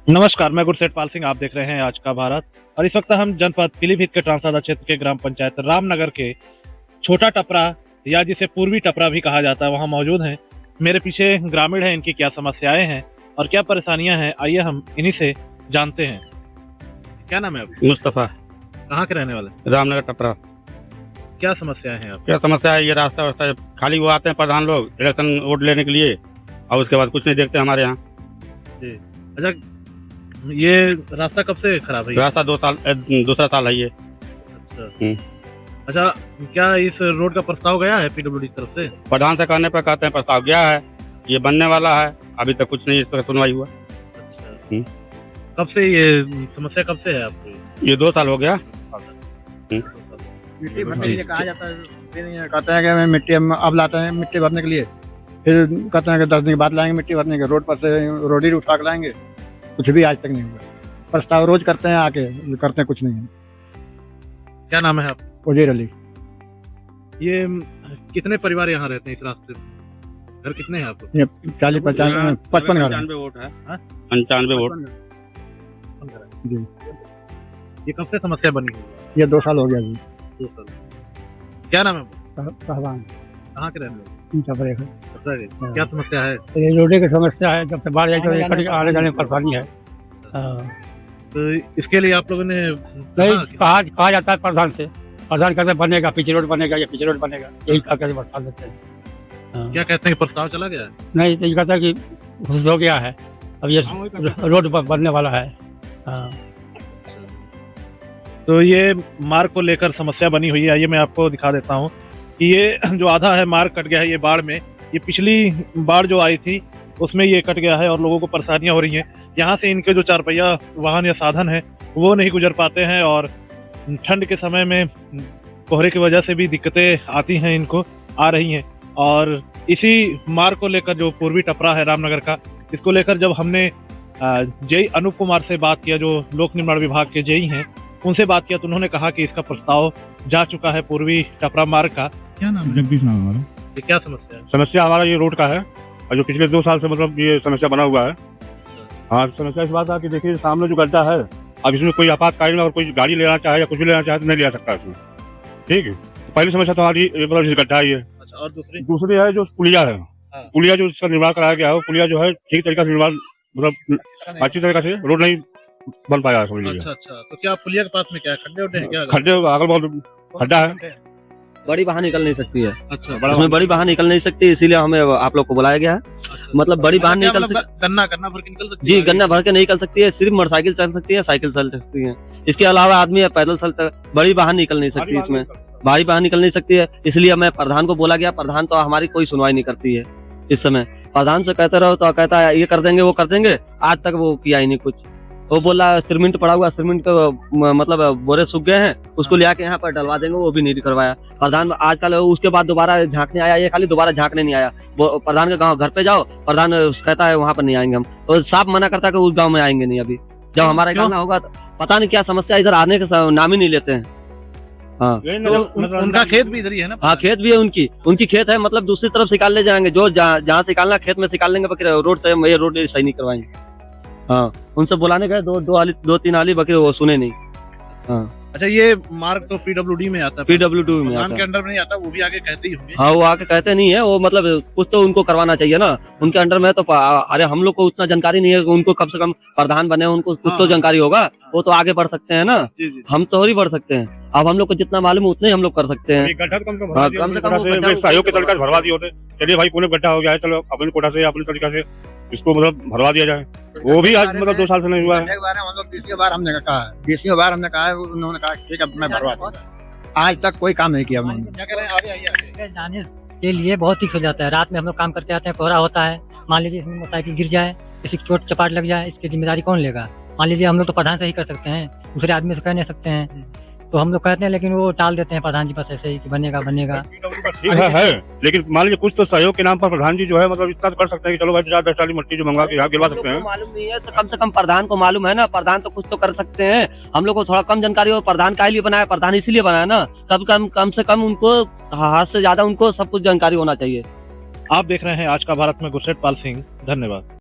नमस्कार, मैं गुरसेठ पाल सिंह। आप देख रहे हैं आज का भारत। और इस वक्त हम जनपद पीलीभीत के ट्रांसादा क्षेत्र के ग्राम पंचायत रामनगर के छोटा टपरा या जिसे पूर्वी टपरा भी कहा जाता है वहां मौजूद हैं। मेरे पीछे ग्रामीण हैं, इनकी क्या समस्याएं हैं और क्या परेशानियां हैं, आइए हम इन्हीं से जानते हैं। क्या नाम है आपका? मुस्तफा। कहाँ के रहने वाले? रामनगर टपरा। क्या समस्याएं हैं आपकी? क्या समस्या है? ये रास्ता वास्ता खाली वो आते हैं प्रधान लोग इलेक्शन वोट लेने के लिए और उसके बाद कुछ नहीं देखते हमारे यहाँ। जी, अच्छा, ये रास्ता कब से खराब है? रास्ता दूसरा साल है ये। अच्छा, अच्छा, क्या इस रोड का प्रस्ताव गया है पीडब्ल्यूडी की तरफ से? प्रधान से कहने पर कहते हैं प्रस्ताव गया है, ये बनने वाला है, अभी तक कुछ नहीं इस पर सुनवाई हुआ। अच्छा, कब से ये समस्या कब से है आपको? ये 2 साल हो गया। मिट्टी भरने के लिए कहा जाता है, कहते हैं कि हमें मिट्टी हम अब लाते हैं मिट्टी भरने के लिए, फिर कहते हैं कि 10 दिन के बाद लाएंगे मिट्टी भरने के। रोड पर से रोड ही उठा के लाएंगे, कुछ भी आज तक नहीं हुआ। प्रस्ताव रोज करते हैं आके, करते हैं कुछ नहीं है। क्या नाम है आप? वजीर अली। ये कितने परिवार यहाँ रहते हैं इस रास्ते में? घर कितने हैं आपको? ये 40 50 55 घर है। 95 वोट है। हाँ? 95 वोट जी। ये कब से समस्या बनी हुई है? ये 2 साल हो गया जी। 2 साल। क्या नाम है आपका? साहबान कहाँ के रहने वाले? हाँ। क्या समस्या है? ये रोडे की समस्या है, जब से बाढ़ आई तो आने जाने में परेशानी है। तो इसके लिए आप लोगों ने कहा जाता है प्रधान से, प्रधान कहते बनेगा, पीछे रोड बनेगा, या पीछे रोड बनेगा, यही कहा के बता देते हैं। क्या कहते हैं, प्रस्ताव चला गया है? नहीं, तो ये कहता है कि घुस हो गया है, अब ये रोड बनने वाला है। हाँ। तो ये मार्ग को लेकर समस्या बनी हुई है। आइए मैं आपको दिखा देता हूँ कि ये जो आधा है मार्ग कट गया है, ये बाढ़ में, ये पिछली बाढ़ जो आई थी उसमें ये कट गया है और लोगों को परेशानियां हो रही हैं। यहाँ से इनके जो 4 पहिया वाहन या साधन है वो नहीं गुजर पाते हैं और ठंड के समय में कोहरे की वजह से भी दिक्कतें आती हैं, इनको आ रही हैं। और इसी मार्ग को लेकर जो पूर्वी टपरा है रामनगर का, इसको लेकर जब हमने जेई अनूप कुमार से बात किया, जो लोक निर्माण विभाग के जेई हैं, उनसे बात किया तो उन्होंने कहा कि इसका प्रस्ताव जा चुका है पूर्वी टपरा मार्ग का। क्या नाम है? जगदीश नाम हमारा। ये क्या समस्या है? समस्या हमारा ये रोड का है और जो पिछले 2 साल से मतलब ये समस्या बना हुआ है। हाँ, समस्या इस बात है कि देखिए सामने जो गड्ढा है, अब इसमें कोई आपातकालीन अगर कोई गाड़ी लेना चाहे या कुछ भी लेना चाहे तो नहीं ले सकता इसमें। ठीक है, पहली समस्या तो हमारी मतलब गड्ढा ही है। अच्छा, और दूसरी है जो पुलिया है। हाँ। पुलिया जो इसका निर्माण कराया गया है, वो पुलिया जो है ठीक तरीका से निर्माण मतलब अच्छी तरीके से रोड नहीं बन पाया है, समझ लीजिए। अच्छा, तो क्या पुलिया के पास में क्या खड्डे उड्डे हैं क्या? खड्डे अगल बगल खड्डा है। बड़ी बाहर निकल नहीं सकती है। अच्छा, इसमें बड़ी बाहर निकल नहीं सकती, इसीलिए हमें आप लोग को बुलाया गया है। मतलब बड़ी बाहर नहीं निकल सकती। गन्ना भर के निकल सकती जी, है? गन्ना भर के नहीं निकल सकती है, सिर्फ मोटरसाइकिल चल सकती है, साइकिल चल सकती है। इसके अलावा आदमी पैदल चलता, बड़ी बाहर निकल नहीं सकती, इसमें भारी बाहर निकल नहीं सकती है। इसलिए हमें प्रधान को बोला गया, प्रधान तो हमारी कोई सुनवाई नहीं करती है इस समय। प्रधान से कहते रहो तो कहता है ये कर देंगे वो कर देंगे, आज तक वो किया ही नहीं कुछ। वो बोला सीमेंट पड़ा हुआ, सीमेंट का मतलब बोरे सूख गए हैं, उसको ले आके यहाँ पर डलवा देंगे, वो भी नहीं करवाया प्रधान। आजकल उसके बाद दोबारा झांकने आया, ये खाली दोबारा झांकने नहीं आया। प्रधान के गाँव घर पे जाओ, प्रधान कहता है वहाँ पर नहीं आएंगे हम, तो साफ मना करता है कि उस गाँव में आएंगे नहीं। अभी जब हमारा गाना होगा तो पता नहीं क्या समस्या, इधर आने का नाम ही नहीं लेते हैं। हाँ, तो उनका खेत भी इधर ही है ना? हाँ, खेत भी है, उनकी खेत है, मतलब दूसरी तरफ सिकाल ले जाएंगे, जो जहाँ सिकालना खेत में सिकाल लेंगे, बकरे रोड से ये रोड सही नहीं करवाएंगे। हाँ, उनसे बुलाने गए, 2-3 आली बकरे, वो सुने नहीं। हाँ। अच्छा, ये मार्ग तो पीडब्ल्यूडी में आता है? पीडब्ल्यूडी में प्रधान आता के है। अंडर में नहीं आता, वो भी आगे कहते ही होंगे। हाँ, वो आके कहते नहीं है, वो मतलब कुछ तो उनको करवाना चाहिए ना, उनके अंडर में। तो अरे हम लोग को उतना जानकारी नहीं है, उनको कम से कम प्रधान बने, उनको कुछ तो जानकारी होगा, वो तो आगे बढ़ सकते हैं ना। हम तो ही बढ़ सकते हैं। अब हम लोग को जितना मालूम है उतना ही हम लोग कर सकते हैं। गड्ढा कम कम से कम सहयोग के तरीका से भरवा दिए होते। चलिए भाई, पुणे गड्ढा हो गया है, चलो अपने कोटा से अपने तरीका से इसको मतलब भरवा दिया जाए। वो भी आज मतलब 2 साल से नहीं हुआ है। हम लोग 20 बार हमने कहा है, 20 बार हमने कहा है, उन्होंने कहा ठीक है मैं भरवा दूंगा। आज तक कोई काम नहीं किया उन्होंने। क्या कह रहे हैं? आगे जाने के लिए बहुत ठीक हो जाता है। रात में हम लोग काम करके आते हैं, कोहरा होता है, मान लीजिए इसमें मोटरसाइकिल गिर जाए, किसी की चोट चपाट लग जाए, इसकी जिम्मेदारी कौन लेगा? मान लीजिए हम लोग तो प्रधान से ही कर सकते हैं, दूसरे आदमी से कह नहीं सकते हैं, तो हम लोग कहते हैं, लेकिन वो टाल देते हैं प्रधान जी, बस ऐसे ही कि बनेगा। ठीक है, लेकिन मान लीजिए कुछ तो सहयोग के नाम पर प्रधान जी जो है मतलब इतना कर सकते हैं कि चलो भाई 50-10 टाली मिट्टी जो मंगवा के यहाँ गिरवा सकते हैं। मालूम नहीं है तो कम से कम प्रधान को मालूम है ना, प्रधान तो कुछ तो कर सकते हैं। हम लोग को थोड़ा कम जानकारी हो, प्रधान का लिए बनाया, प्रधान इसीलिए बनाया ना, कम से कम उनको हाथ से ज्यादा उनको सब कुछ जानकारी होना चाहिए। आप देख रहे हैं आज का भारत में गुरसेठ पाल सिंह। धन्यवाद।